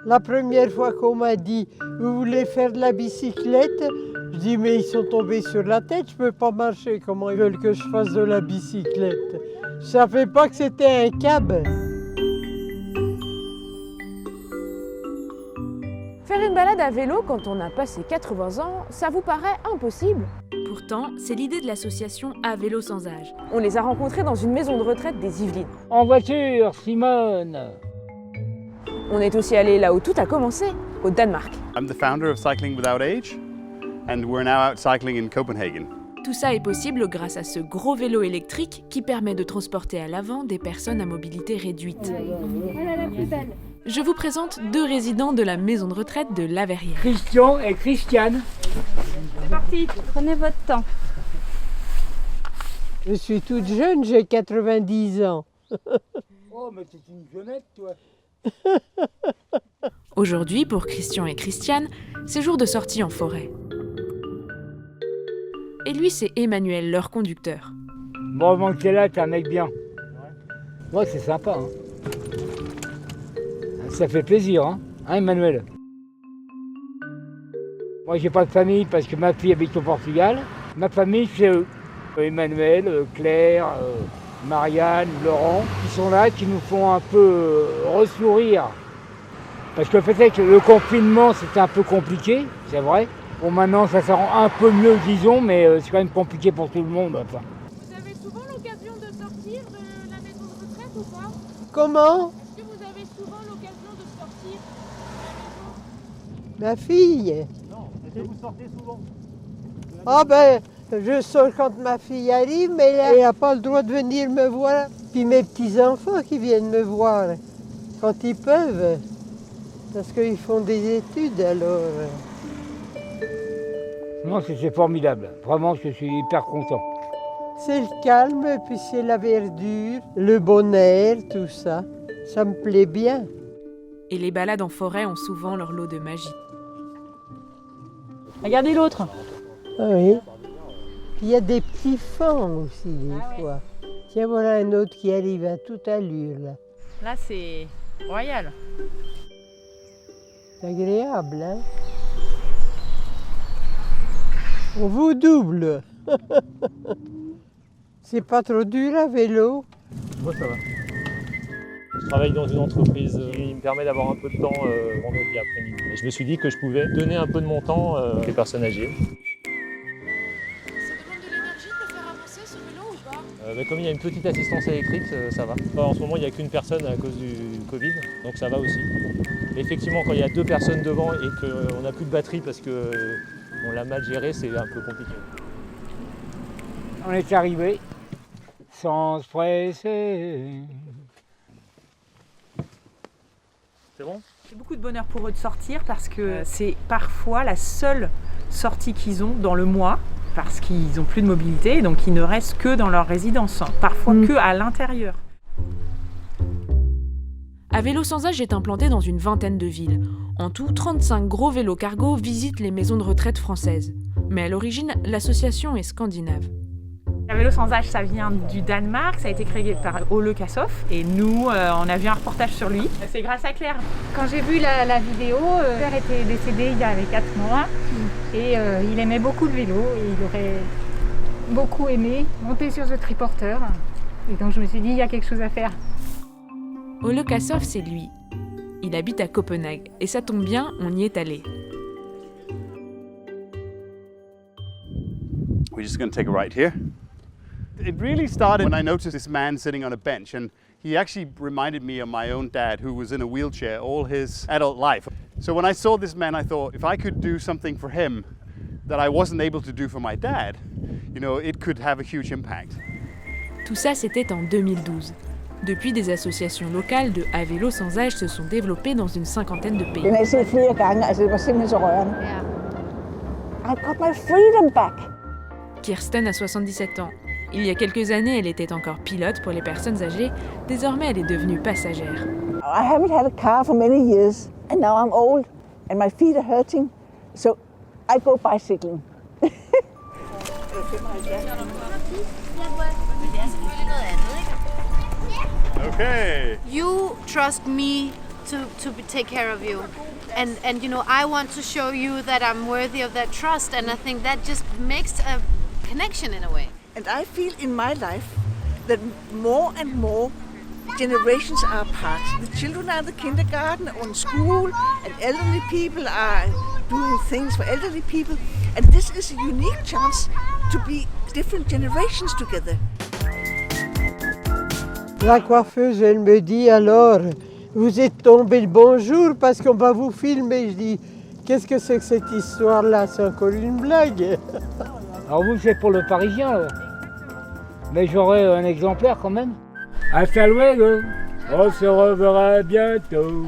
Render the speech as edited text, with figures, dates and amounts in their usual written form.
La première fois qu'on m'a dit « Vous voulez faire de la bicyclette ?» Je dis « Mais ils sont tombés sur la tête, je ne peux pas marcher, comment ils veulent que je fasse de la bicyclette ?» Je ne savais pas que c'était un cab. Faire une balade à vélo quand on a passé 80 ans, ça vous paraît impossible? Pourtant, c'est l'idée de l'association À Vélo Sans Âge. On les a rencontrés dans une maison de retraite des Yvelines. En voiture, Simone. On est aussi allé là où tout a commencé, au Danemark. I'm the founder of Cycling Without Age, and we're now out cycling in Copenhagen. Tout ça est possible grâce à ce gros vélo électrique qui permet de transporter à l'avant des personnes à mobilité réduite. Je vous présente deux résidents de la maison de retraite de La Verrière. Christian et Christiane. C'est parti, prenez votre temps. Je suis toute jeune, j'ai 90 ans. Oh, mais c'est une jeunette, toi. Aujourd'hui, pour Christian et Christiane, c'est jour de sortie en forêt. Et lui, c'est Emmanuel, leur conducteur. Bon, avant que t'es là, t'es un mec bien. Ouais, c'est sympa. Hein. Ça fait plaisir, hein, Emmanuel? Moi, j'ai pas de famille parce que ma fille habite au Portugal. Ma famille, c'est eux. Emmanuel, Claire, Marianne, Laurent, qui sont là, qui nous font un peu ressourire. Parce que peut-être que le confinement, c'était un peu compliqué, c'est vrai. Bon, maintenant, ça se rend un peu mieux, disons, mais c'est quand même compliqué pour tout le monde. Enfin. Vous avez souvent l'occasion de sortir de la maison de retraite ou pas? Comment? Est-ce que vous avez souvent l'occasion de sortir de Ma fille? Non, est-ce que vous sortez souvent? Ah ben, je sors quand ma fille arrive, mais là, elle n'a pas le droit de venir me voir. Puis mes petits-enfants qui viennent me voir, quand ils peuvent, parce qu'ils font des études, alors... Non, c'est formidable. Vraiment, je suis hyper content. C'est le calme, puis c'est la verdure, le bon air, tout ça. Ça me plaît bien. Et les balades en forêt ont souvent leur lot de magie. Regardez l'autre. Ah oui. Puis il y a des petits fans aussi, des fois. Tiens, voilà un autre qui arrive à toute allure, là. Là, c'est royal. C'est agréable, hein? On vous double. C'est pas trop dur à vélo? Moi ça va. Je travaille dans une entreprise qui me permet d'avoir un peu de temps vendredi après-midi. Et je me suis dit que je pouvais donner un peu de mon temps aux personnes âgées. Ça demande de l'énergie de le faire avancer ce vélo ou pas? Comme il y a une petite assistance électrique, ça va. En ce moment, il n'y a qu'une personne à cause du Covid, donc ça va aussi. Mais effectivement, quand il y a deux personnes devant et qu'on n'a plus de batterie parce qu'on l'a mal géré, c'est un peu compliqué. On est arrivé sans se presser. C'est bon? C'est beaucoup de bonheur pour eux de sortir parce que c'est parfois la seule sortie qu'ils ont dans le mois parce qu'ils n'ont plus de mobilité, donc ils ne restent que dans leur résidence, parfois que à l'intérieur. À Vélo Sans Âge est implanté dans une vingtaine de villes. En tout, 35 gros vélos cargo visitent les maisons de retraite françaises. Mais à l'origine, l'association est scandinave. À Vélo Sans Âge, ça vient du Danemark, ça a été créé par Ole Kassoff et nous, on a vu un reportage sur lui. C'est grâce à Claire. Quand j'ai vu la vidéo, Claire était décédé il y avait 4 mois et il aimait beaucoup le vélo et il aurait beaucoup aimé monter sur ce triporteur. Et donc je me suis dit, il y a quelque chose à faire. Ole Kassoff, c'est lui. Il habite à Copenhague et ça tombe bien, on y est allé. We're just going to take a right here. It really started when I noticed this man sitting on a bench, and he actually reminded me of my own dad, who was in a wheelchair all his adult life. So when I saw this man, I thought, if I could do something for him that I wasn't able to do for my dad, you know, it could have a huge impact. Tout ça, c'était en 2012. Depuis, des associations locales de À Vélo Sans Âge se sont développées dans une cinquantaine de pays. Den har jeg set flere gange, altså det var simpelthen så rørende. I got my freedom back. Kirsten a 77 ans. Il y a quelques années, elle était encore pilote pour les personnes âgées. Désormais, elle est devenue passagère. I haven't had a car for many years, and now I'm old, and my feet are hurting, so I go bicycling. Okay. You trust me to take care of you. And you know, I want to show you that I'm worthy of that trust, and I think that just makes a connection in a way. And I feel in my life that more and more generations are apart. The children are in the kindergarten or in school, and elderly people are doing things for elderly people. And this is a unique chance to be different generations together. La coiffeuse, elle me dit alors, vous êtes tombé le bonjour parce qu'on va vous filmer. Je dis, qu'est-ce que c'est que cette histoire-là? C'est encore une blague. Alors vous, c'est pour le Parisien, alors. Mais j'aurai un exemplaire quand même. Hasta luego, on se reverra bientôt.